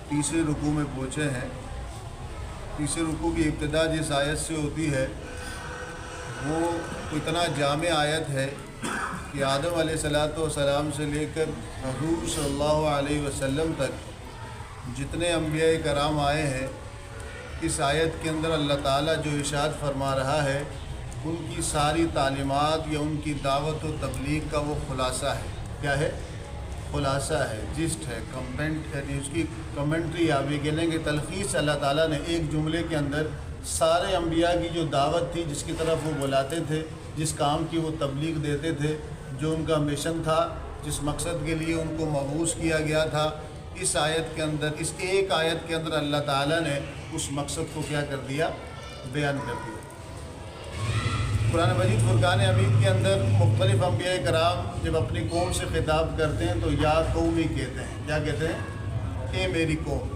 تیسرے رکوع میں پہنچے ہیں۔ تیسرے رکوع کی ابتدا جس آیت سے ہوتی ہے وہ اتنا جامع آیت ہے کہ آدم علیہ السلام سے لے کر حضور صلی اللہ علیہ وسلم تک جتنے انبیاء کرام آئے ہیں، اس آیت کے اندر اللہ تعالیٰ جو ارشاد فرما رہا ہے ان کی ساری تعلیمات یا ان کی دعوت و تبلیغ کا وہ خلاصہ ہے۔ کیا ہے؟ خلاصہ ہے، جسٹ ہے، کمنٹ ہے، اس کی کمنٹری آپ یہ کہہ لیں کہ تلخیص اللہ تعالیٰ نے ایک جملے کے اندر سارے انبیاء کی جو دعوت تھی، جس کی طرف وہ بلاتے تھے، جس کام کی وہ تبلیغ دیتے تھے، جو ان کا مشن تھا، جس مقصد کے لیے ان کو مبعوث کیا گیا تھا، اس آیت کے اندر، اس ایک آیت کے اندر اللہ تعالیٰ نے اس مقصد کو کیا کر دیا؟ بیان کر دیا۔ قرآن مجید فرقان حمید کے اندر مختلف انبیاء کرام جب اپنی قوم سے خطاب کرتے ہیں تو یا قومی کہتے ہیں۔ کیا کہتے ہیں؟ اے میری قوم،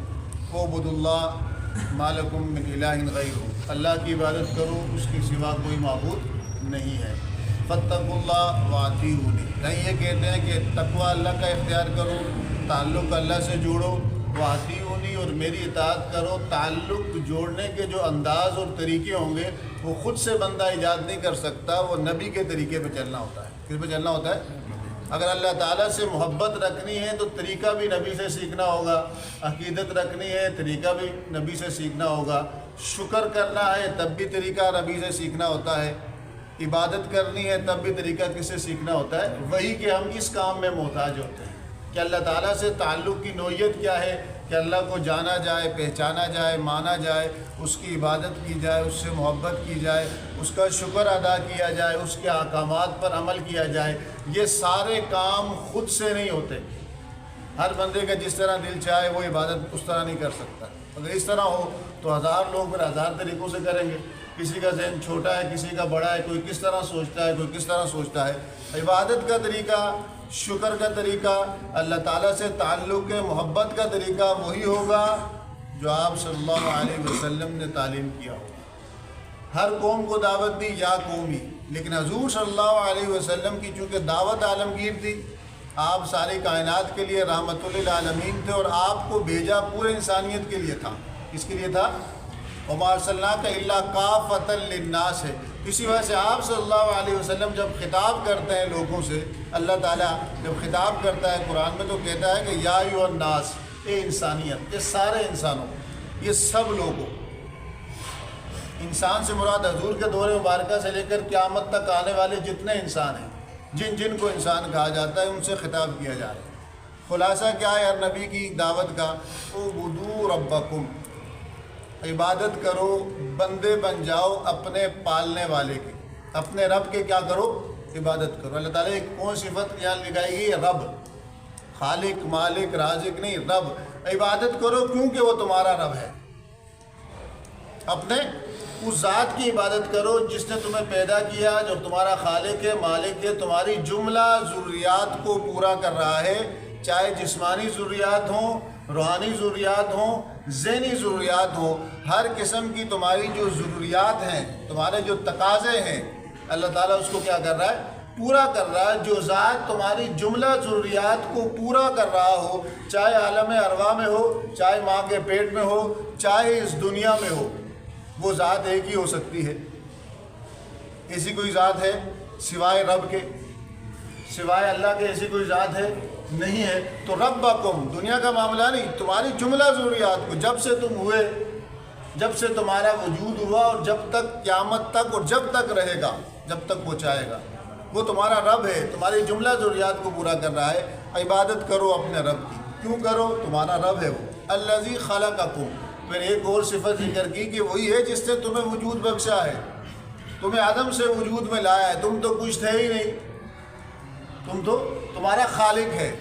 اعبدوا اللہ ما لکم من الہ غیرہ، اللہ کی عبادت کرو، اس کے سوا کوئی معبود نہیں ہے۔ فاتقوا اللہ واطیعونی، نہیں یہ کہتے ہیں کہ تقوی اللہ کا اختیار کرو، تعلق اللہ سے جوڑو، واطیعونی اور میری اطاعت کرو۔ تعلق جوڑنے کے جو انداز اور طریقے ہوں گے وہ خود سے بندہ ایجاد نہیں کر سکتا، وہ نبی کے طریقے پہ چلنا ہوتا ہے۔ کس پہ چلنا ہوتا ہے؟ اگر اللہ تعالیٰ سے محبت رکھنی ہے تو طریقہ بھی نبی سے سیکھنا ہوگا، عقیدت رکھنی ہے طریقہ بھی نبی سے سیکھنا ہوگا، شکر کرنا ہے تب بھی طریقہ نبی سے سیکھنا ہوتا ہے، عبادت کرنی ہے تب بھی طریقہ کس سے سیکھنا ہوتا ہے؟ وہی کہ ہم اس کام میں محتاج ہوتے ہیں کہ اللہ تعالیٰ سے تعلق کی نوعیت کیا ہے، کہ اللہ کو جانا جائے، پہچانا جائے، مانا جائے، اس کی عبادت کی جائے، اس سے محبت کی جائے، اس کا شکر ادا کیا جائے، اس کے احکامات پر عمل کیا جائے۔ یہ سارے کام خود سے نہیں ہوتے۔ ہر بندے کا جس طرح دل چاہے وہ عبادت اس طرح نہیں کر سکتا۔ اگر اس طرح ہو تو ہزار لوگ پھر ہزار طریقوں سے کریں گے، کسی کا ذہن چھوٹا ہے، کسی کا بڑا ہے، کوئی کس طرح سوچتا ہے، کوئی کس طرح سوچتا ہے۔ عبادت کا طریقہ، شکر کا طریقہ، اللہ تعالیٰ سے تعلق محبت کا طریقہ وہی ہوگا جو آپ صلی اللہ علیہ وسلم نے تعلیم کیا ہوگا۔ ہر قوم کو دعوت دی یا قومی، لیکن حضور صلی اللہ علیہ وسلم کی چونکہ دعوت عالمگیر تھی، آپ ساری کائنات کے لیے رحمت للعالمین تھے اور آپ کو بھیجا پورے انسانیت کے لیے تھا۔ کس کے لیے تھا؟ وما ارسلناک الا کافۃ للناس ہے۔ اسی وجہ سے آپ صلی اللہ علیہ وسلم جب خطاب کرتے ہیں لوگوں سے، اللہ تعالیٰ جب خطاب کرتا ہے قرآن میں تو کہتا ہے کہ یا ایھا الناس، اے انسانیت، یہ سارے انسانوں، یہ سب لوگوں۔ انسان سے مراد حضور کے دور مبارکہ سے لے کر قیامت تک آنے والے جتنے انسان ہیں، جن جن کو انسان کہا جاتا ہے، ان سے خطاب کیا جا رہا ہے۔ خلاصہ کیا ہے ہر نبی کی دعوت کا؟ اعبدوا ربکم، عبادت کرو، بندے بن جاؤ اپنے پالنے والے کی، اپنے رب کے کیا کرو؟ عبادت کرو۔ اللہ تعالیٰ ایک کون صفت یہاں لگائی گئی؟ رب، خالق، مالک، رازق نہیں، رب۔ عبادت کرو کیونکہ وہ تمہارا رب ہے۔ اپنے اس ذات کی عبادت کرو جس نے تمہیں پیدا کیا، جو تمہارا خالق ہے، مالک ہے، تمہاری جملہ ضروریات کو پورا کر رہا ہے، چاہے جسمانی ضروریات ہوں، روحانی ضروریات ہوں، ذہنی ضروریات ہوں، ہر قسم کی تمہاری جو ضروریات ہیں، تمہارے جو تقاضے ہیں، اللہ تعالیٰ اس کو کیا کر رہا ہے؟ پورا کر رہا ہے۔ جو ذات تمہاری جملہ ضروریات کو پورا کر رہا ہو، چاہے عالم ارواح میں ہو، چاہے ماں کے پیٹ میں ہو، چاہے اس دنیا میں ہو، وہ ذات ایک ہی ہو سکتی ہے۔ ایسی کوئی ذات ہے سوائے رب کے؟ سوائے اللہ کے ایسی کوئی ذات ہے؟ نہیں ہے۔ تو ربکم، دنیا کا معاملہ نہیں، تمہاری جملہ ضروریات کو، جب سے تم ہوئے، جب سے تمہارا وجود ہوا اور جب تک قیامت تک اور جب تک رہے گا، جب تک پہنچائے گا، وہ تمہارا رب ہے، تمہاری جملہ ضروریات کو پورا کر رہا ہے۔ عبادت کرو اپنے رب کی، کیوں کرو؟ تمہارا رب ہے وہ۔ الذی خلقکم، پھر ایک اور صفت ذکر کی کہ وہی ہے جس نے تمہیں وجود بخشا ہے، تمہیں عدم سے وجود میں لایا ہے، تم تو کچھ تھے ہی نہیں، تمہارا خالق ہے،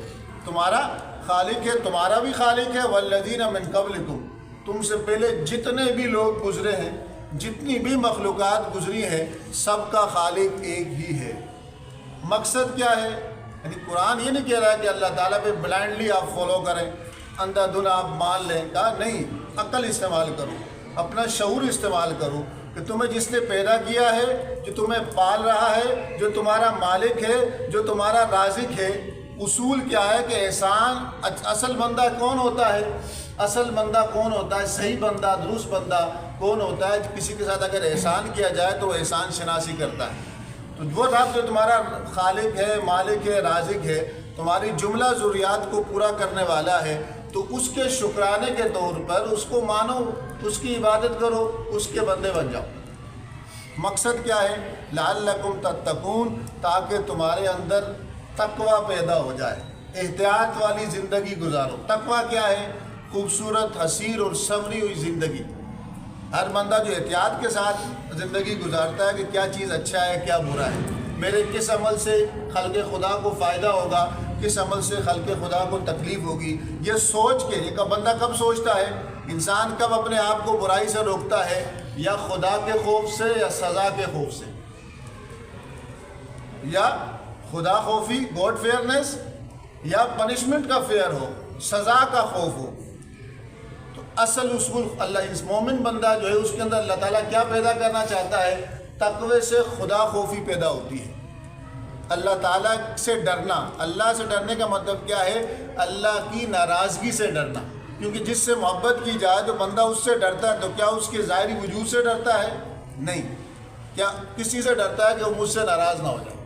تمہارا خالق ہے، تمہارا بھی خالق ہے۔ والذین من قبلکم، تم سے پہلے جتنے بھی لوگ گزرے ہیں، جتنی بھی مخلوقات گزری ہیں، سب کا خالق ایک ہی ہے۔ مقصد کیا ہے؟ یعنی قرآن یہ نہیں کہہ رہا ہے کہ اللہ تعالیٰ پہ بلائنڈلی آپ فالو کریں، اندھا دھند آپ مان لیں، کہا نہیں، عقل استعمال کرو، اپنا شعور استعمال کرو کہ تمہیں جس نے پیدا کیا ہے، جو تمہیں پال رہا ہے، جو تمہارا مالک ہے، جو تمہارا رازق ہے، اصول کیا ہے کہ احسان اصل بندہ کون ہوتا ہے؟ اصل بندہ کون ہوتا ہے؟ صحیح بندہ، درست بندہ کون ہوتا ہے؟ کسی کے ساتھ اگر احسان کیا جائے تو وہ احسان شناسی کرتا ہے۔ تو وہ رب جو تمہارا خالق ہے، مالک ہے، رازق ہے، تمہاری جملہ ضروریات کو پورا کرنے والا ہے، تو اس کے شکرانے کے طور پر اس کو مانو، اس کی عبادت کرو، اس کے بندے بن جاؤ۔ مقصد کیا ہے؟ لعلکم تتقون، تاکہ تمہارے اندر تقوی پیدا ہو جائے، احتیاط والی زندگی گزارو۔ تقوی کیا ہے؟ خوبصورت، حسیر اور سنوری ہوئی زندگی۔ ہر بندہ جو احتیاط کے ساتھ زندگی گزارتا ہے کہ کیا چیز اچھا ہے، کیا برا ہے، میرے کس عمل سے خلق خدا کو فائدہ ہوگا، کس عمل سے خلق خدا کو تکلیف ہوگی، یہ سوچ کے یہ بندہ کب سوچتا ہے؟ انسان کب اپنے آپ کو برائی سے روکتا ہے؟ یا خدا کے خوف سے، یا سزا کے خوف سے، یا خدا خوفی، گاڈ فیئرنس، یا پنشمنٹ کا فیئر ہو، سزا کا خوف ہو۔ تو اصل اصول اللہ، اس مومن بندہ جو ہے اس کے اندر اللہ تعالیٰ کیا پیدا کرنا چاہتا ہے؟ تقوی سے خدا خوفی پیدا ہوتی ہے، اللہ تعالیٰ سے ڈرنا۔ اللہ سے ڈرنے کا مطلب کیا ہے؟ اللہ کی ناراضگی سے ڈرنا، کیونکہ جس سے محبت کی جائے تو بندہ اس سے ڈرتا ہے، تو کیا اس کے ظاہری وجود سے ڈرتا ہے؟ نہیں، کیا کسی سے ڈرتا ہے کہ وہ مجھ سے ناراض نہ ہو جائے؟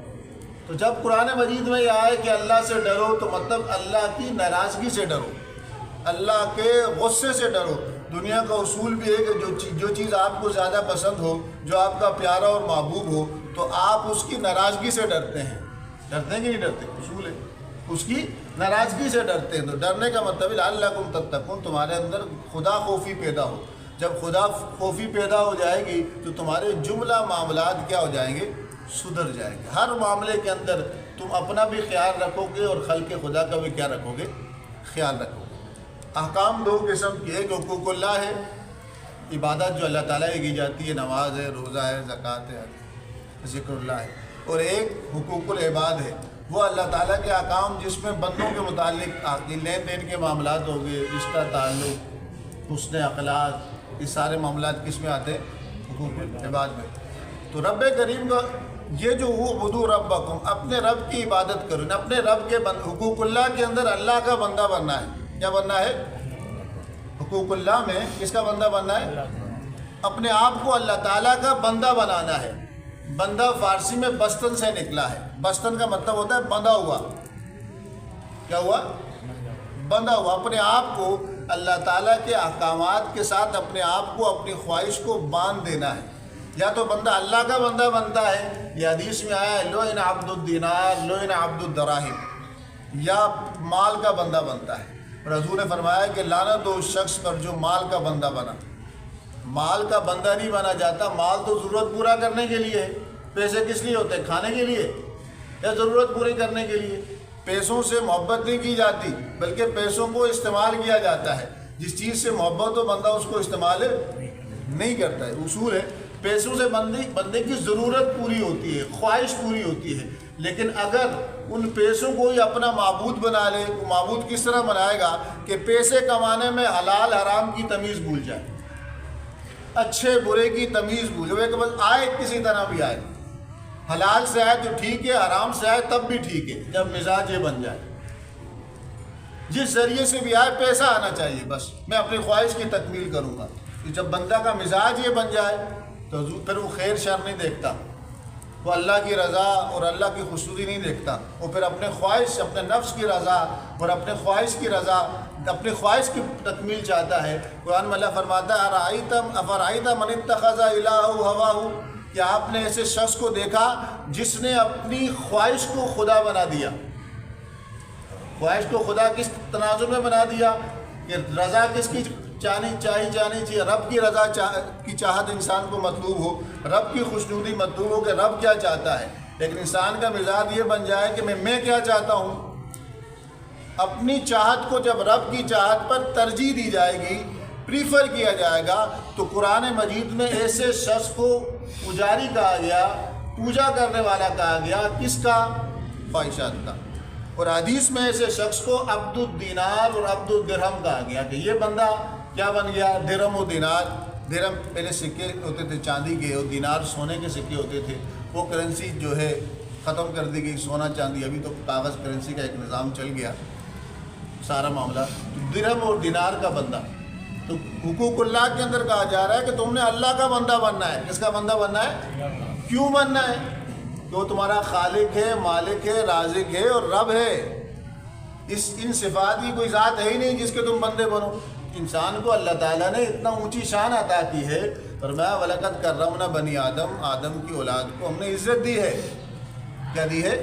تو جب قرآن مجید میں یہ آئے کہ اللہ سے ڈرو، تو مطلب اللہ کی ناراضگی سے ڈرو، اللہ کے غصے سے ڈرو۔ دنیا کا اصول بھی ہے کہ جو چیز آپ کو زیادہ پسند ہو، جو آپ کا پیارا اور محبوب ہو، تو آپ اس کی ناراضگی سے ڈرتے ہیں۔ ڈرتے ہیں کہ نہیں ڈرتے؟ اصول ہے، اس کی ناراضگی سے ڈرتے ہیں۔ تو ڈرنے کا مطلب ہے لعلکم تتقون، تمہارے اندر خدا خوفی پیدا ہو۔ جب خدا خوفی پیدا ہو جائے گی تو تمہارے جملہ معاملات کیا ہو جائیں گے؟ سدھر جائیں گے۔ ہر معاملے کے اندر تم اپنا بھی خیال رکھو گے اور خلق خدا کا بھی کیا رکھو گے؟ خیال رکھو گے۔ احکام دو قسم کی، ایک حقوق اللہ ہے، عبادت جو اللہ تعالیٰ کی جاتی ہے، نماز ہے، روزہ ہے، زکوٰۃ ہے، ذکر اللہ ہے، اور ایک حقوق العباد ہے، وہ اللہ تعالیٰ کے احکام جس میں بندوں کے متعلق لین دین کے معاملات ہو گئے، رشتہ تعلق، حسن اخلاق، یہ سارے معاملات کس میں آتے ہیں؟ حقوق العباد میں۔ تو رب کریم کا یہ جو اعبدوا ربکم، اپنے رب کی عبادت کرو، اپنے رب کے حقوق اللہ کے اندر اللہ کا بندہ بننا ہے۔ کیا بننا ہے؟ حقوق اللہ میں کس کا بندہ بننا ہے؟ اپنے آپ کو اللہ تعالیٰ کا بندہ بنانا ہے۔ بندہ فارسی میں بستن سے نکلا ہے۔ بستن کا مطلب ہوتا ہے بندھا ہوا۔ کیا ہوا؟ بندھا ہوا۔ اپنے آپ کو اللہ تعالیٰ کے احکامات کے ساتھ اپنے آپ کو، اپنی خواہش کو باندھ دینا ہے۔ یا تو بندہ اللہ کا بندہ بنتا ہے، یا حدیث میں آیا ہے لعن عبد الدینار لعن عبد الدراہم، یا مال کا بندہ بنتا ہے۔ حضور نے فرمایا کہ لعنت ہو اس شخص پر جو مال کا بندہ بنا۔ مال کا بندہ نہیں بنا جاتا، مال تو ضرورت پورا کرنے کے لیے ہے۔ پیسے کس لیے ہوتے ہیں؟ کھانے کے لیے یا ضرورت پوری کرنے کے لیے؟ پیسوں سے محبت نہیں کی جاتی، بلکہ پیسوں کو استعمال کیا جاتا ہے۔ جس چیز سے محبت ہو بندہ اس کو استعمال نہیں کرتا ہے۔ اصول ہے پیسوں سے بندے کی ضرورت پوری ہوتی ہے، خواہش پوری ہوتی ہے، لیکن اگر ان پیسوں کو ہی اپنا معبود بنا لے، وہ معبود کس طرح بنائے گا کہ پیسے کمانے میں حلال حرام کی تمیز بھول جائے، اچھے برے کی تمیز بھول جائے، کہ بس آئے کسی طرح بھی آئے، حلال سے آئے تو ٹھیک ہے، حرام سے آئے تب بھی ٹھیک ہے، جب مزاج یہ بن جائے، جس ذریعے سے بھی آئے پیسہ آنا چاہیے، بس میں اپنی خواہش کی تکمیل کروں گا۔ جب بندہ کا مزاج یہ بن جائے تو پھر وہ خیر شر نہیں دیکھتا، وہ اللہ کی رضا اور اللہ کی خوشنودی نہیں دیکھتا، وہ پھر اپنے خواہش، اپنے نفس کی رضا اور اپنے خواہش کی رضا، اپنے خواہش کی تکمیل چاہتا ہے۔ قرآن میں اللہ فرماتا ہے افرأیت من اتخذ الہہ ہواہ، کہ آپ نے ایسے شخص کو دیکھا جس نے اپنی خواہش کو خدا بنا دیا۔ خواہش کو خدا کس تناظر میں بنا دیا کہ رضا کس کی جانی چاہیے، رب کی رضا کی چاہت انسان کو مطلوب ہو، رب کی خوشنودی مطلوب ہو کہ رب کیا چاہتا ہے، لیکن انسان کا مزاج یہ بن جائے کہ میں کیا چاہتا ہوں۔ اپنی چاہت کو جب رب کی چاہت پر ترجیح دی جائے گی، پریفر کیا جائے گا، تو قرآن مجید میں ایسے شخص کو پجاری کہا گیا، پوجا کرنے والا کہا گیا، کس کا؟ خواہشات کا۔ اور حدیث میں ایسے شخص کو عبد الدینار اور عبد الدرہم کہا گیا کہ یہ بندہ کیا بن گیا؟ درہم و دینار۔ درہم پہلے سکے ہوتے تھے چاندی کے، اور دینار سونے کے سکے ہوتے تھے، وہ کرنسی جو ہے ختم کر دی گئی، سونا چاندی، ابھی تو کاغذ کرنسی کا ایک نظام چل گیا سارا معاملہ، درہم اور دینار کا بندہ۔ تو حقوق اللہ کے اندر کہا جا رہا ہے کہ تم نے اللہ کا بندہ بننا ہے۔ کس کا بندہ بننا ہے؟ کیوں بننا ہے؟ کہ وہ تمہارا خالق ہے، مالک ہے، رازق ہے اور رب ہے۔ ان صفات کی کوئی ذات ہے ہی نہیں جس کے تم بندے بنو۔ انسان کو اللہ تعالیٰ نے اتنا اونچی شان عطا کی ہے، فرمایا وَلَقَدْ كَرَّمْنَا بَنِي آدم، آدم کی اولاد کو ہم نے عزت دی ہے۔ کیا دی ہے؟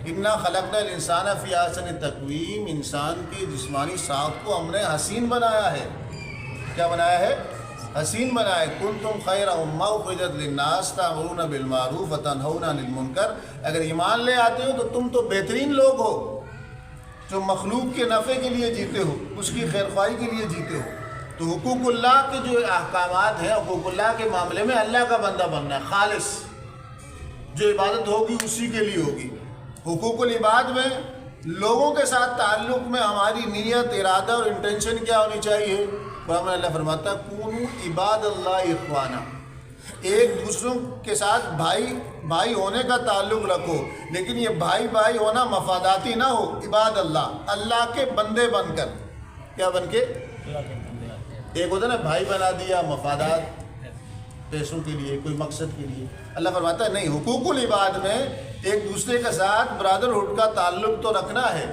اِنَّا خَلَقْنَا الْإِنسَانَ فِي أَحْسَنِ تَقْوِيمٍ، انسان کی جسمانی ساخت کو ہم نے حسین بنایا ہے۔ کیا بنایا ہے؟ حسین بنایا ہے۔ كُنْتُمْ خَيْرَ أُمَّةٍ أُخْرِجَتْ لِلنَّاسِ تَأْمُرُونَ بِالْمَعْرُوفِ وَتَنْهَوْنَ عَنِ الْمُنكَرِ، اگر ایمان لے آتے ہو تو تم تو بہترین لوگ ہو جو مخلوق کے نفع کے لیے جیتے ہو، اس کی خیر خواہی کے لیے جیتے ہو۔ تو حقوق اللہ کے جو احکامات ہیں، حقوق اللہ کے معاملے میں اللہ کا بندہ بننا ہے، خالص جو عبادت ہوگی اسی کے لیے ہوگی۔ حقوق العباد میں لوگوں کے ساتھ تعلق میں ہماری نیت، ارادہ اور انٹینشن کیا ہونی چاہیے؟ قرآن اللہ فرماتا ہے کونوا عباد اللہ اخوانا، ایک دوسروں کے ساتھ بھائی ہونے کا تعلق رکھو، لیکن یہ بھائی ہونا مفاداتی نہ ہو، عباد اللہ کے بندے بن کر۔ کیا بن کے؟ ایک ہوتا ہے نا بھائی بنا دیا مفادات پیسوں کے لیے، کوئی مقصد کے لیے۔ اللہ فرماتا ہے نہیں، حقوق العباد میں ایک دوسرے کے ساتھ برادرہڈ کا تعلق تو رکھنا ہے،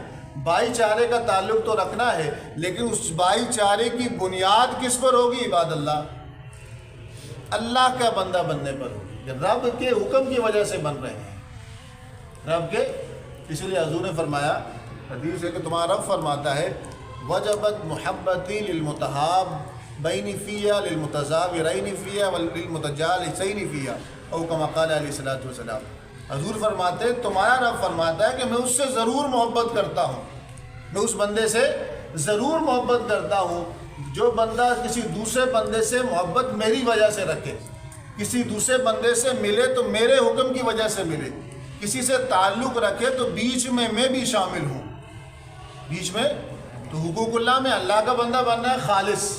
بھائی چارے کا تعلق تو رکھنا ہے، لیکن اس بھائی چارے کی بنیاد کس پر ہوگی؟ عباد اللہ کا بندہ بننے پر ہوگی۔ رب کے حکم کی وجہ سے بن رہے ہیں، رب کے، اس لیے حضور نے فرمایا، حدیث ہے کہ تمہارا رب فرماتا ہے وجبت محبتی للمتحاب بینی فیہ للمتزاورین فیہ وللمتجالسین فیہ، او کما قال علیہ الصلوۃ والسلام۔ حضور فرماتے ہیں تمہارا رب فرماتا ہے کہ میں اس سے ضرور محبت کرتا ہوں، میں اس بندے سے ضرور محبت کرتا ہوں جو بندہ کسی دوسرے بندے سے محبت میری وجہ سے رکھے، کسی دوسرے بندے سے ملے تو میرے حکم کی وجہ سے ملے، کسی سے تعلق رکھے تو بیچ میں بھی شامل ہوں، بیچ میں۔ تو حقوق اللہ میں اللہ کا بندہ بننا ہے خالص،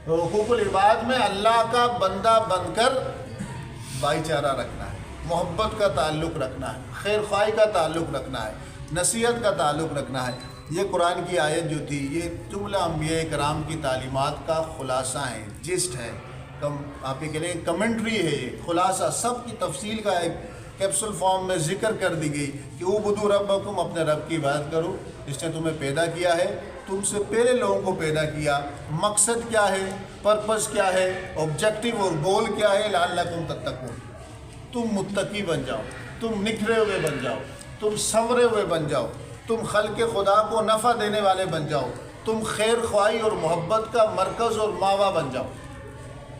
تو حقوق العباد میں اللہ کا بندہ بن کر بھائی چارہ رکھنا ہے، محبت کا تعلق رکھنا ہے، خیر خواہی کا تعلق رکھنا ہے، نصیحت کا تعلق رکھنا ہے۔ یہ قرآن کی آیت جو تھی یہ جملہ انبیاء کرام کی تعلیمات کا خلاصہ ہے، جسٹ ہے، آپ یہ کہہ لیں کمنٹری ہے، یہ خلاصہ سب کی تفصیل کا ایک کیپسول فارم میں ذکر کر دی گئی کہ اعبدوا ربکم، اپنے رب کی عبادت کرو جس نے تمہیں پیدا کیا ہے، تم سے پہلے لوگوں کو پیدا کیا، مقصد کیا ہے، پرپس کیا ہے، آبجیکٹیو اور گول کیا ہے، لعلکم تتقون، تم متقی بن جاؤ، تم نکھرے ہوئے بن جاؤ، تم سنورے ہوئے بن جاؤ، تم خلق خدا کو نفع دینے والے بن جاؤ، تم خیر خواہی اور محبت کا مرکز اور ماوا بن جاؤ۔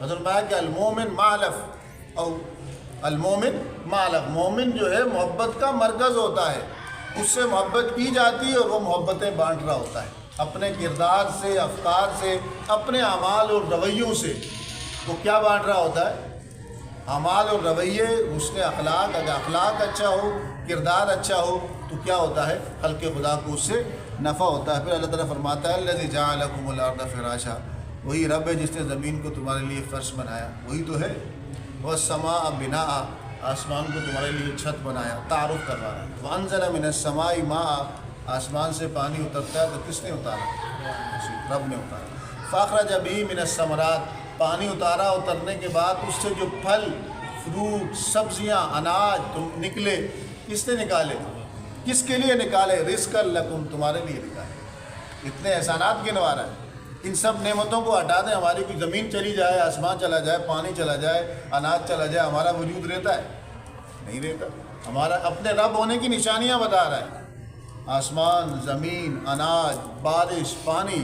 حضرت فرمایا کہ المومن معلف او المومن معلف، مومن جو ہے محبت کا مرکز ہوتا ہے، اس سے محبت کی جاتی ہے اور وہ محبتیں بانٹ رہا ہوتا ہے اپنے کردار سے، افکار سے، اپنے اعمال اور رویوں سے۔ وہ کیا بانٹ رہا ہوتا ہے؟ اعمال اور رویے، حسن اخلاق، اگر اخلاق اچھا ہو، کردار اچھا ہو تو کیا ہوتا ہے؟ خلق خدا کو اس سے نفع ہوتا ہے۔ پھر اللہ تعالیٰ فرماتا ہے الذی جعل لکم الارض فراشا، وہی رب ہے جس نے زمین کو تمہارے لیے فرش بنایا، وہی تو ہے۔ والسماء بناء، آسمان کو تمہارے لیے چھت بنایا، تعارف کروا رہا ہے۔ وانزل من السماء ماء، آسمان سے پانی اترتا ہے تو کس نے اتارا؟ رب نے اتارا۔ فاخرج به من الثمرات، پانی اتارا، اترنے کے بعد اس سے جو پھل، فروٹ، سبزیاں، اناج تم نکلے، کس نے نکالے؟ کس کے لیے نکالے؟ رزقا لکم، تمہارے لیے نکالے۔ اتنے احسانات گنوا رہا ہے۔ ان سب نعمتوں کو ہٹا دیں، ہماری کوئی زمین چلی جائے، آسمان چلا جائے، پانی چلا جائے، اناج چلا جائے، ہمارا وجود رہتا ہے؟ نہیں رہتا۔ ہمارا اپنے رب ہونے کی نشانیاں بتا رہا ہے، آسمان، زمین، اناج، بارش، پانی۔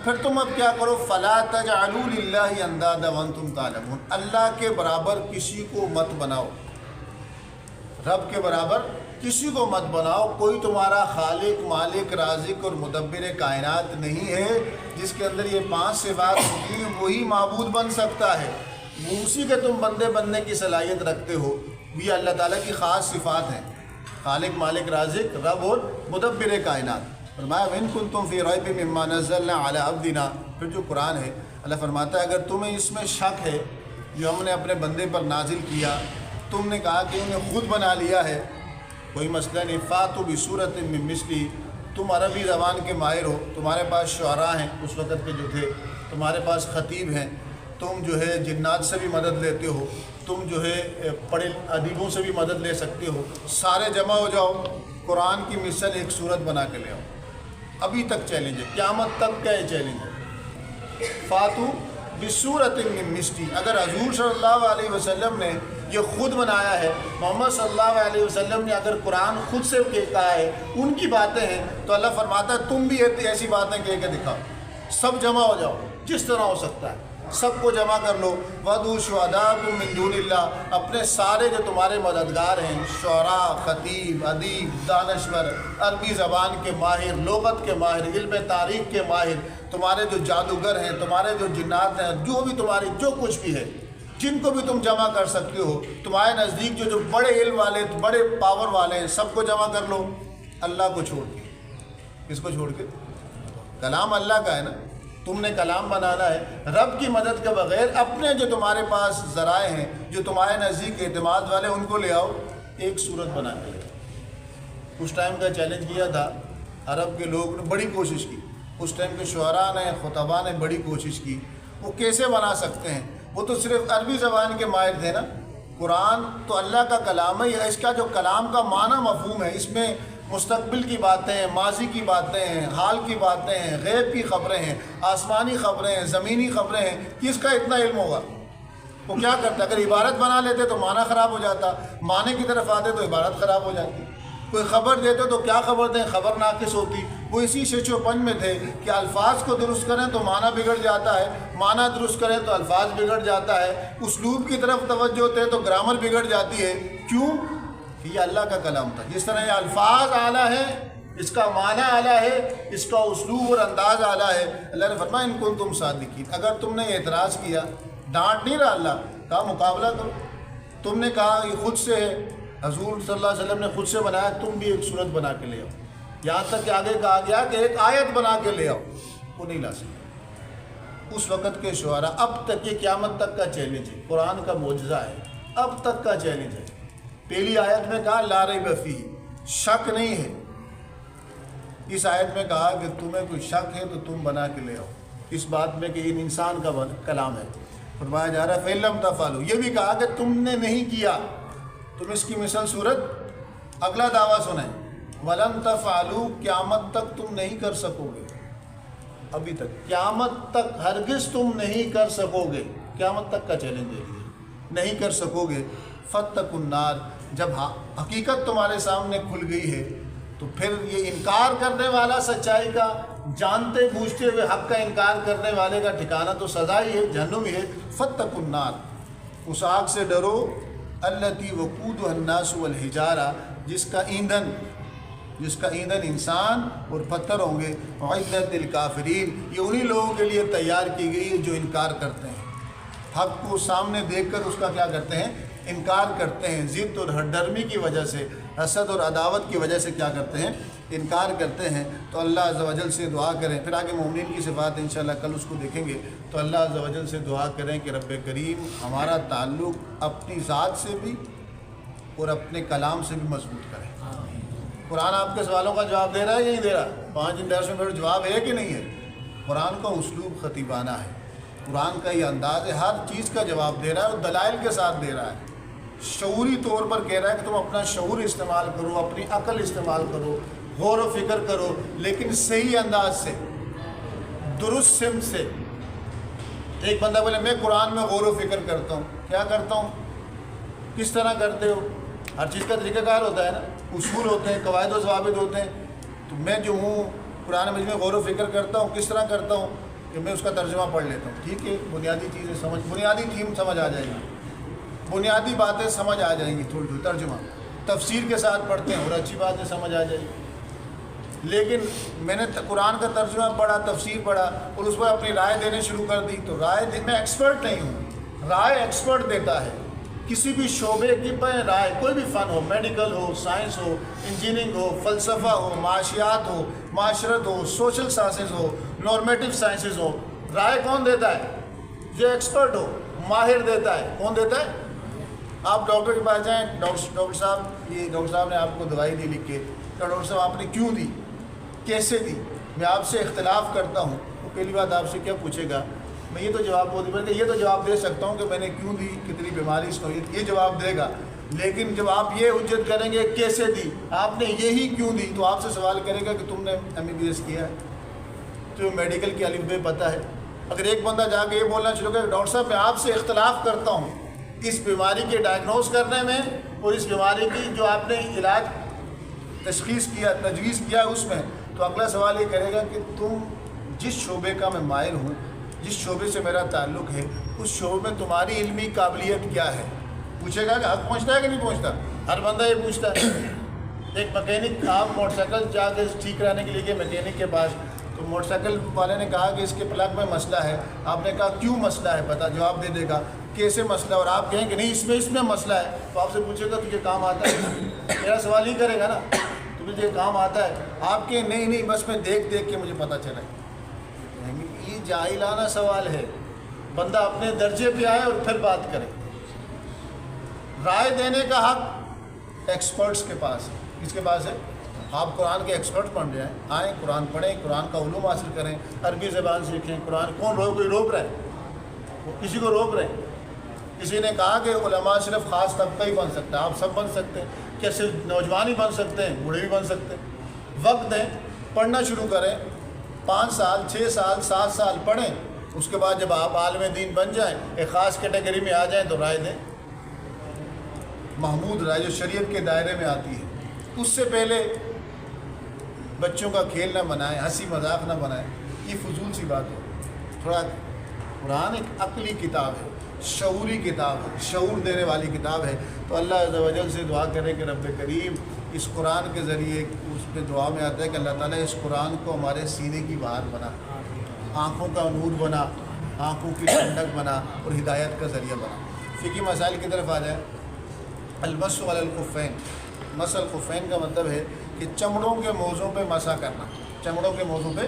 پھر تم اب کیا کرو؟ فلا تجعلوا للہ اندادا وانتم تعلمون، اللہ کے برابر کسی کو مت بناؤ، رب کے برابر کسی کو مت بناؤ۔ کوئی تمہارا خالق، مالک، رازق اور مدبر کائنات نہیں ہے جس کے اندر یہ 5 صفات ہوتی ہیں، وہی معبود بن سکتا ہے، وہ اسی کے تم بندے بننے کی صلاحیت رکھتے ہو۔ یہ اللہ تعالیٰ کی خاص صفات ہیں، خالق، مالک، رازق، رب اور مدبر کائنات۔ فرمایا وَإِن كُنتُمْ فِي رَيْبٍ مِّمَّا نَزَّلْنَا عَلَىٰ عَبْدِنَا، پھر جو قرآن ہے اللہ فرماتا ہے اگر تمہیں اس میں شک ہے جو ہم نے اپنے بندے پر نازل کیا تم نے کہا کہ انہیں خود بنا لیا ہے، کوئی مسئلہ نہیں، فاتوا بصورت من مثلہ، تم عربی زبان کے ماہر ہو، تمہارے پاس شعراء ہیں اس وقت کے جو تھے، تمہارے پاس خطیب ہیں، تم جو ہے جنات سے بھی مدد لیتے ہو، تم جو ہے پڑھے ادیبوں سے بھی مدد لے سکتے ہو، سارے جمع ہو جاؤ، قرآن کی مثل ایک صورت بنا کے لے آؤ۔ ابھی تک چیلنج ہے، قیامت تک کا یہ چیلنج ہے۔ فاتوا بصورت من مثلہ، اگر حضور صلی اللہ علیہ وسلم نے یہ خود بنایا ہے، محمد صلی اللہ علیہ وسلم نے اگر قرآن خود سے کہا ہے، ان کی باتیں ہیں، تو اللہ فرماتا ہے تم بھی ایسی باتیں کہہ کے دکھاؤ، سب جمع ہو جاؤ جس طرح ہو سکتا ہے، سب کو جمع کر لو۔ وَدُعُوا شُهَدَاءَكُم مِّن دُونِ اللَّهِ، اپنے سارے جو تمہارے مددگار ہیں، شعراء، خطیب، ادیب، دانشور، عربی زبان کے ماہر، لغت کے ماہر، علم تاریخ کے ماہر، تمہارے جو جادوگر ہیں، تمہارے جو جنات ہیں، جو بھی تمہاری جو کچھ بھی ہے، جن کو بھی تم جمع کر سکتے ہو، تمہارے نزدیک جو بڑے علم والے، بڑے پاور والے ہیں، سب کو جمع کر لو، اللہ کو چھوڑ کے۔ کس کو چھوڑ کے؟ کلام اللہ کا ہے نا، تم نے کلام بنانا ہے، رب کی مدد کے بغیر اپنے جو تمہارے پاس ذرائع ہیں، جو تمہارے نزدیک اعتماد والے، ان کو لے آؤ، ایک صورت بنا کے لے آؤ۔ اس ٹائم کا چیلنج کیا تھا، عرب کے لوگ نے بڑی کوشش کی، اس ٹائم کے شعراء نے، خطباء نے بڑی کوشش کی، وہ کیسے بنا سکتے ہیں؟ وہ تو صرف عربی زبان کے ماہر تھے نا، قرآن تو اللہ کا کلام ہے، اس کا جو کلام کا معنی مفہوم ہے، اس میں مستقبل کی باتیں ہیں، ماضی کی باتیں ہیں، حال کی باتیں ہیں، غیب کی خبریں ہیں، آسمانی خبریں ہیں، زمینی خبریں ہیں، کس کا اتنا علم ہوگا؟ وہ کیا کرتا؟ اگر عبارت بنا لیتے تو معنی خراب ہو جاتا، معنی کی طرف آتے تو عبارت خراب ہو جاتی، کوئی خبر دیتے تو کیا خبر دیں، خبر ناقص ہوتی۔ وہ اسی شچوپن میں تھے کہ الفاظ کو درست کریں تو معنی بگڑ جاتا ہے، معنی درست کریں تو الفاظ بگڑ جاتا ہے، اسلوب کی طرف توجہ ہوتے ہیں تو گرامر بگڑ جاتی ہے۔ کیوں؟ کہ یہ اللہ کا کلام تھا، جس طرح یہ الفاظ اعلیٰ ہے، اس کا معنی اعلیٰ ہے، اس کا اسلوب اور انداز اعلیٰ ہے۔ اللہ نے فرمایا ان کنتم صادقین، اگر تم نے اعتراض کیا، ڈانٹ نہیں رہا اللہ، کہا مقابلہ کرو، تم نے کہا یہ خود سے ہے، حضور صلی اللہ علیہ وسلم نے خود سے بنایا، تم بھی ایک صورت بنا کے لے آؤ، یہاں تک کہ آگے کہا گیا کہ ایک آیت بنا کے لے آؤ، وہ نہیں لا سکتے۔ اس وقت کے شعراء، اب تک یہ قیامت تک کا چیلنج ہے، قرآن کا معجزہ ہے، اب تک کا چیلنج ہے۔ پہلی آیت میں کہا لا ریب فیہ، شک نہیں ہے، اس آیت میں کہا کہ تمہیں کوئی شک ہے تو تم بنا کے لے آؤ، اس بات میں کہ یہ انسان کا کلام ہے۔ فرمایا جا رہا ہے فَإِن لَمْ تَفْعَلُوا، یہ بھی کہا کہ تم نے نہیں کیا، تم اس کی مثل صورت اگلا دعویٰ سنیں، وَلَن تَفْعَلُوا، قیامت تک تم نہیں کر سکو گے، ابھی تک قیامت تک ہرگز تم نہیں کر سکو گے، قیامت تک کا چیلنج دے دیے، نہیں کر سکو گے۔ فَاتَّقُوا النَّارَ، جب حقیقت تمہارے سامنے کھل گئی ہے تو پھر یہ انکار کرنے والا سچائی کا، جانتے بوجھتے ہوئے حق کا انکار کرنے والے کا ٹھکانہ تو سزا ہی ہے، جہنم ہی ہے۔ فَاتَّقُوا النَّارَ، اس آگ سے ڈرو، الَّتِي وَقُودُهَا النَّاسُ وَالْحِجَارَةُ، جس کا ایندھن انسان اور پتھر ہوں گے، اعدت للکافرین، یہ انہی لوگوں کے لیے تیار کی گئی ہے جو انکار کرتے ہیں، حق کو سامنے دیکھ کر اس کا کیا کرتے ہیں؟ انکار کرتے ہیں، ضد اور ہردرمی کی وجہ سے، حسد اور عداوت کی وجہ سے کیا کرتے ہیں؟ انکار کرتے ہیں۔ تو اللہ عز و جل سے دعا کریں، پھر آگے مومنین کی صفات انشاءاللہ کل اس کو دیکھیں گے، تو اللہ عز و جل سے دعا کریں کہ رب کریم ہمارا تعلق اپنی ذات سے بھی اور اپنے کلام سے بھی مضبوط کریں۔ قرآن آپ کے سوالوں کا جواب دے رہا ہے یا نہیں دے رہا؟ 5 دن درس میں میرا جواب ہے کہ نہیں ہے؟ قرآن کا اسلوب خطیبانہ ہے، قرآن کا یہ انداز ہے، ہر چیز کا جواب دے رہا ہے اور دلائل کے ساتھ دے رہا ہے، شعوری طور پر کہہ رہا ہے کہ تم اپنا شعور استعمال کرو، اپنی عقل استعمال کرو، غور و فکر کرو، لیکن صحیح انداز سے، درست سمت سے۔ ایک بندہ بولے میں قرآن میں غور و فکر کرتا ہوں، کیا کرتا ہوں؟ کس طرح کرتے ہو؟ ہر چیز کا طریقہ کار ہوتا ہے نا، اصول ہوتے ہیں، قواعد و ضوابط ہوتے ہیں۔ تو میں جو ہوں قرآن مجید میں غور و فکر کرتا ہوں، کس طرح کرتا ہوں کہ میں اس کا ترجمہ پڑھ لیتا ہوں، ٹھیک ہے، بنیادی چیزیں سمجھ، بنیادی تھیم سمجھ آ جائے گی، بنیادی باتیں سمجھ آ جائیں گی، تھوڑی تھوڑی ترجمہ تفسیر کے ساتھ پڑھتے ہیں اور اچھی باتیں سمجھ آ جائیں گی۔ لیکن میں نے قرآن کا ترجمہ پڑھا، تفسیر پڑھا اور اس پر اپنی رائے دینے شروع کر دی، تو میں ایکسپرٹ نہیں ہوں، رائے ایکسپرٹ دیتا ہے، کسی بھی شعبے کی رائے، کوئی بھی فن ہو، میڈیکل ہو، سائنس ہو، انجینئرنگ ہو، فلسفہ ہو، معاشیات ہو، معاشرت ہو، سوشل سائنسز ہو، نارمیٹو سائنسز ہو، رائے کون دیتا ہے؟ جو ایکسپرٹ ہو، ماہر دیتا ہے۔ کون دیتا ہے؟ آپ ڈاکٹر کے پاس جائیں، ڈاکٹر صاحب نے آپ کو دوائی دی لکھ کے، تو ڈاکٹر صاحب آپ نے کیوں دی، کیسے دی، میں آپ سے اختلاف کرتا ہوں، تو پہلی بات آپ سے کیا پوچھے گا؟ میں یہ تو جواب دے سکتا ہوں کہ میں نے کیوں دی، کتنی بیماری اس کو، یہ جواب دے گا. لیکن جب آپ یہ حجت کریں گے کیسے دی، آپ نے یہی کیوں دی، تو آپ سے سوال کرے گا کہ تم نے MBBS کیا ہے، تو میڈیکل کی الف بے پتہ ہے. اگر ایک بندہ جا کے یہ بولنا شروع کرے ڈاکٹر صاحب میں آپ سے اختلاف کرتا ہوں اس بیماری کے ڈائگنوز کرنے میں اور اس بیماری کی جو آپ نے علاج تشخیص کیا، تجویز کیا اس میں، تو اگلا سوال یہ کرے گا کہ تم جس شعبے کا میں ماہر ہوں، جس شعبے سے میرا تعلق ہے، اس شعبے میں تمہاری علمی قابلیت کیا ہے؟ پوچھے گا کہ حق پہنچتا ہے کہ نہیں پہنچتا؟ ہر بندہ یہ پوچھتا ہے. ایک مکینک، آپ موٹر سائیکل جا کے ٹھیک کرانے کے لیے گئے مکینک کے پاس، تو موٹر سائیکل والے نے کہا کہ اس کے پلگ میں مسئلہ ہے. آپ نے کہا کیوں مسئلہ ہے، پتہ جواب دے دے گا کیسے مسئلہ، اور آپ کہیں کہ نہیں اس میں مسئلہ ہے، تو آپ سے پوچھے گا تجھے کام آتا ہے؟ میرا سوال ہی کرے گا نا تجھے کام آتا ہے؟ آپ کے نہیں بس میں دیکھ کے مجھے پتہ چلا. یہ جاہلانہ سوال ہے. بندہ اپنے درجے پہ آئے اور پھر بات کرے. رائے دینے کا حق ایکسپرٹس کے پاس ہے. کس کے پاس ہے؟ آپ قرآن کے ایکسپرٹ بن جائیں، آئیں قرآن پڑھیں، قرآن کا علوم حاصل کریں، عربی زبان سیکھیں. قرآن کوئی روک رہا ہے؟ کسی کو روک رہے ہیں؟ کسی نے کہا کہ علماء صرف خاص طبقہ ہی بن سکتا ہے، آپ سب بن سکتے ہیں. کیا صرف نوجوان ہی بن سکتے ہیں؟ بوڑھے بھی بن سکتے ہیں. وقت دیں، پڑھنا شروع کریں، 5 سال 6 سال 7 سال پڑھیں. اس کے بعد جب آپ عالم دین بن جائیں، ایک خاص کیٹیگری میں آ جائیں تو رائے دیں. محمود رائے جو شریعت کے دائرے میں آتی ہے. اس سے پہلے بچوں کا کھیل نہ بنائیں، ہنسی مذاق نہ بنائیں، یہ فضول سی بات ہے. تھوڑا قرآن ایک عقلی کتاب ہے، شعوری کتاب ہے، شعور دینے والی کتاب ہے. تو اللہ عز و جل سے دعا کریں کہ رب کریم اس قرآن کے ذریعے، اس میں دعا میں آتا ہے کہ اللہ تعالیٰ اس قرآن کو ہمارے سینے کی بہار بنا، آنکھوں کا نور بنا، آنکھوں کی ٹھنڈک بنا اور ہدایت کا ذریعہ بنا. فقہی مسائل کی طرف آ جائیں. المس علی الخفین. مس الخفین کا مطلب ہے کہ چمڑوں کے موزوں پہ مسح کرنا. چمڑوں کے موزوں پہ.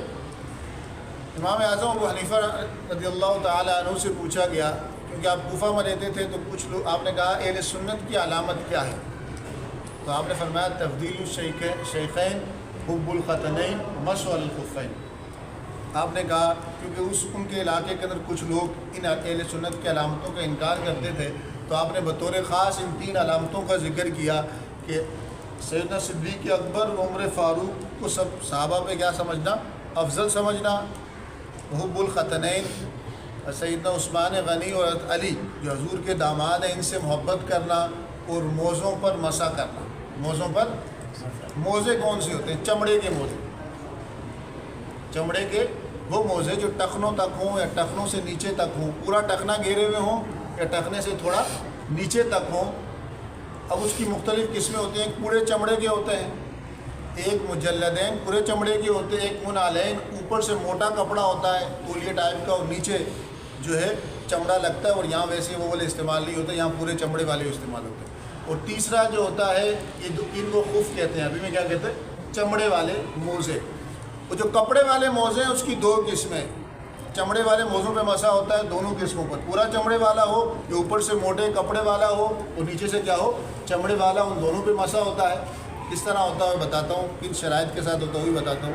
امام اعظم ابو حنیفہ رضی اللہ تعالیٰ عنہ سے پوچھا گیا، کیونکہ آپ کوفہ میں رہتے تھے، تو کچھ لوگ، آپ نے کہا اہل سنت کی علامت کیا ہے؟ تو آپ نے فرمایا تفضیل الشیخین، حب الختنین، مسح علی الخفین. آپ نے کہا کیونکہ ان کے علاقے کے اندر کچھ لوگ ان اہل سنت کی علامتوں کا انکار کرتے تھے، تو آپ نے بطور خاص ان 3 علامتوں کا ذکر کیا کہ سیدنا صدیق اکبر اور عمر فاروق کو سب صحابہ پہ کیا سمجھنا؟ افضل سمجھنا. حب الختنین، سیدنا عثمان غنی اور علی جو حضور کے داماد ہیں، ان سے محبت کرنا اور موزوں پر مسح کرنا. موزوں پر، موزے کون سے ہوتے ہیں؟ چمڑے کے موزے. چمڑے کے وہ موزے جو ٹخنوں تک ہوں یا ٹخنوں سے نیچے تک ہوں، پورا ٹخنا گھیرے ہوئے ہوں یا ٹخنے سے تھوڑا نیچے تک ہوں. اب اس کی مختلف قسمیں ہوتی ہیں. پورے چمڑے کے ہوتے ہیں، ایک مجلدین پورے چمڑے کے ہوتے ہیں، ایک منالین اوپر سے موٹا کپڑا ہوتا ہے تولیے ٹائپ کا، اور نیچے جو ہے چمڑا لگتا ہے، اور یہاں ویسے وہ والے استعمال نہیں ہوتے، یہاں پورے چمڑے والے استعمال ہوتے ہیں. اور تیسرا جو ہوتا ہے، یہ ان کو خف کہتے ہیں. ابھی میں کیا کہتے ہیں؟ چمڑے والے موزے. وہ جو کپڑے والے موزے ہیں اس کی 2 قسمیں. چمڑے والے موزوں پہ مسح ہوتا ہے دونوں قسموں پر. پورا چمڑے والا ہو یا اوپر سے موٹے کپڑے والا ہو اور نیچے سے کیا ہو؟ چمڑے والا. ان دونوں پہ مسح ہوتا ہے. کس طرح ہوتا ہے بتاتا ہوں، کن شرائط کے ساتھ ہوتا ہے وہ بتاتا ہوں.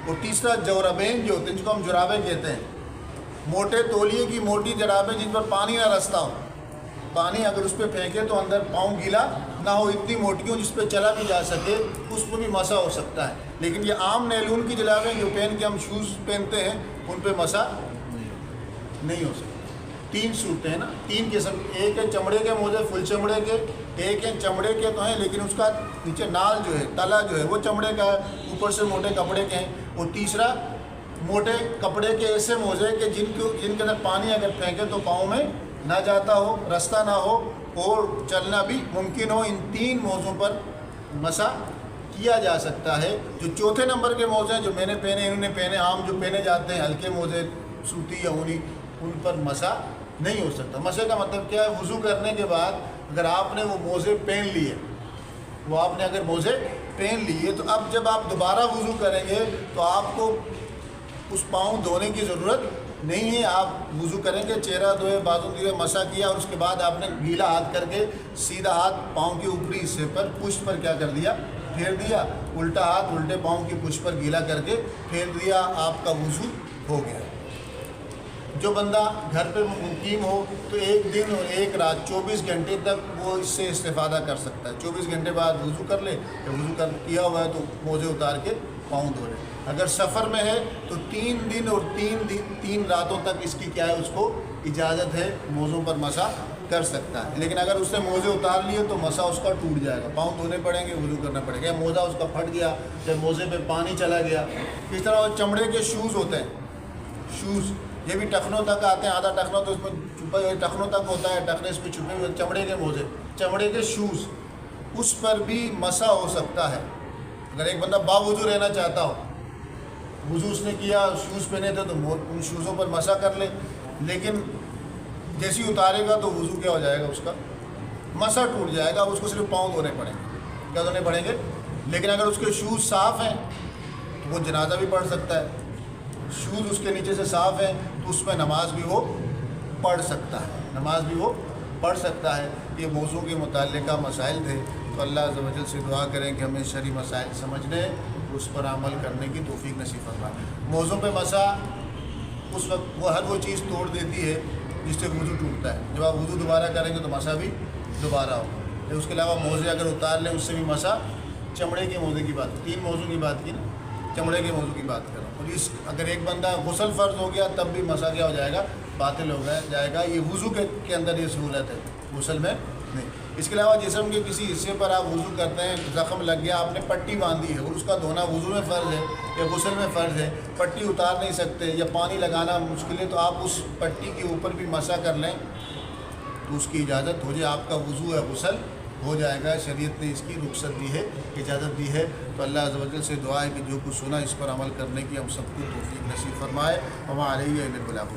اور تیسرا جوربین جو ہوتے ہیں، جن کو ہم جرابیں کہتے ہیں، موٹے تولیے کی موٹی جرابیں جن پر پانی نہ رستا ہو. پانی اگر اس پہ پھینکے تو اندر پاؤں گیلا نہ ہو، اتنی موٹی ہوں جس پہ چلا بھی جا سکے، اس پہ بھی مسح ہو سکتا ہے. لیکن یہ عام نیلون کی جرابیں جو پہن کے ہم شوز پہنتے ہیں، ان پہ مسح نہیں ہو سکتا. 3 صورتیں ہیں نا، 3 قسم. ایک ہے چمڑے کے موزے فل چمڑے کے، ایک ہے چمڑے کے تو ہیں لیکن اس کا نیچے نال جو ہے، تلا جو ہے وہ چمڑے کا ہے، اوپر سے موٹے کپڑے کے ہیں. اور تیسرا موٹے کپڑے کے ایسے موزے کہ جن کے اندر پانی اگر پھینکے تو پاؤں میں نہ جاتا ہو، رستہ نہ ہو اور چلنا بھی ممکن ہو. ان 3 موزوں پر مسح کیا جا سکتا ہے. جو چوتھے نمبر کے موزے ہیں جو میں نے پہنے، انہوں نے پہنے، عام جو پہنے جاتے ہیں ہلکے موزے سوتی یا اونی، ان پر مسح نہیں ہو سکتا. مسح کا مطلب کیا ہے؟ وضو کرنے کے بعد اگر آپ نے وہ موزے پہن لیے، وہ آپ نے اگر موزے پہن لیے، تو اب جب آپ دوبارہ وضو کریں گے تو آپ کو اس پاؤں دھونے کی ضرورت نہیں ہے. آپ وضو کریں گے, چہرہ دھوئے, بازو دھوئے, مسح کیا, اور اس کے بعد آپ نے گیلا ہاتھ کر کے سیدھا ہاتھ پاؤں کے اوپری حصے پر پشت پر کیا کر دیا, پھیر دیا, الٹا ہاتھ الٹے پاؤں کی پشت پر گیلا کر کے پھیر دیا, آپ کا وضو ہو گیا. جو بندہ گھر پہ مقیم ہو تو ایک دن اور ایک رات 24 گھنٹے تک وہ اس سے استفادہ کر سکتا ہے. 24 گھنٹے بعد وضو کر لے, یا وضو کیا ہوا ہے تو موزے اتار کے پاؤں دھو لے. اگر سفر میں ہے تو 3 دن اور 3 راتوں تک اس کی کیا ہے, اس کو اجازت ہے, موزوں پر مسح کر سکتا ہے. لیکن اگر اس نے موزے اتار لیے تو مسح اس کا ٹوٹ جائے گا, پاؤں دھونے پڑیں گے, وضو کرنا پڑے گا. یا موزہ اس کا پھٹ گیا, یا موزے پہ پانی چلا گیا. اس طرح وہ چمڑے کے شوز ہوتے ہیں, شوز یہ بھی ٹخنوں تک آتے ہیں, آدھا ٹخنا تو اس میں چھپا ٹخنوں تک ہوتا ہے, ٹخنے اس میں چھپے ہوئے, چمڑے کے موزے, چمڑے کے شوز, اس پر بھی مسح ہو سکتا ہے. اگر ایک بندہ باوضو رہنا چاہتا ہو, وضو اس نے کیا, شوز پہنے تھے تو ان شوزوں پر مسح کر لے, لیکن جیسی اتارے گا تو وضو کیا ہو جائے گا, اس کا مسح ٹوٹ جائے گا, اس کو صرف پاؤں دھونے پڑیں گے. کیا دھونے پڑیں گے؟ لیکن اگر اس کے شوز صاف ہیں تو وہ جنازہ بھی پڑھ سکتا ہے. شوز اس کے نیچے سے صاف ہیں تو اس میں نماز بھی وہ پڑھ سکتا ہے, نماز بھی وہ پڑھ سکتا ہے. یہ موضوع کے متعلقہ مسائل تھے. تو اللہ عز و جل سے دعا کریں کہ ہمیں شرعی مسائل سمجھنے, اس پر عمل کرنے کی توفیق نصیب فرمائے. موضوع پہ مسح اس وقت وہ چیز توڑ دیتی ہے جس سے وضو ٹوٹتا ہے. جب آپ وضو دوبارہ کریں گے تو مسح بھی دوبارہ ہو. اس کے علاوہ موزے اگر اتار لیں اس سے بھی مسح. چمڑے کے موزے کی بات, 3 موضوع کی بات کی نا, چمڑے کے موضوع کی بات کریں. اور اگر ایک بندہ غسل فرض ہو گیا تب بھی مسح کیا ہو جائے گا, باطل ہو جائے گا. یہ وضو کے اندر یہ سہولت ہے, غسل میں نہیں. اس کے علاوہ جسم کے کسی حصے پر آپ وضو کرتے ہیں, زخم لگ گیا, آپ نے پٹی باندھی ہے اور اس کا دھونا وضو میں فرض ہے یا غسل میں فرض ہے, پٹی اتار نہیں سکتے یا پانی لگانا مشکل ہے, تو آپ اس پٹی کے اوپر بھی مسح کر لیں تو اس کی اجازت ہو جائے, آپ کا وضو ہے غسل ہو جائے گا. شریعت نے اس کی رخصت دی ہے, اجازت دی ہے. تو اللہ عز و جل سے دعا ہے کہ جو کچھ سنا اس پر عمل کرنے کی ہم سب کو توفیق نصیب فرمائے. وما علیہ الا البلاغ.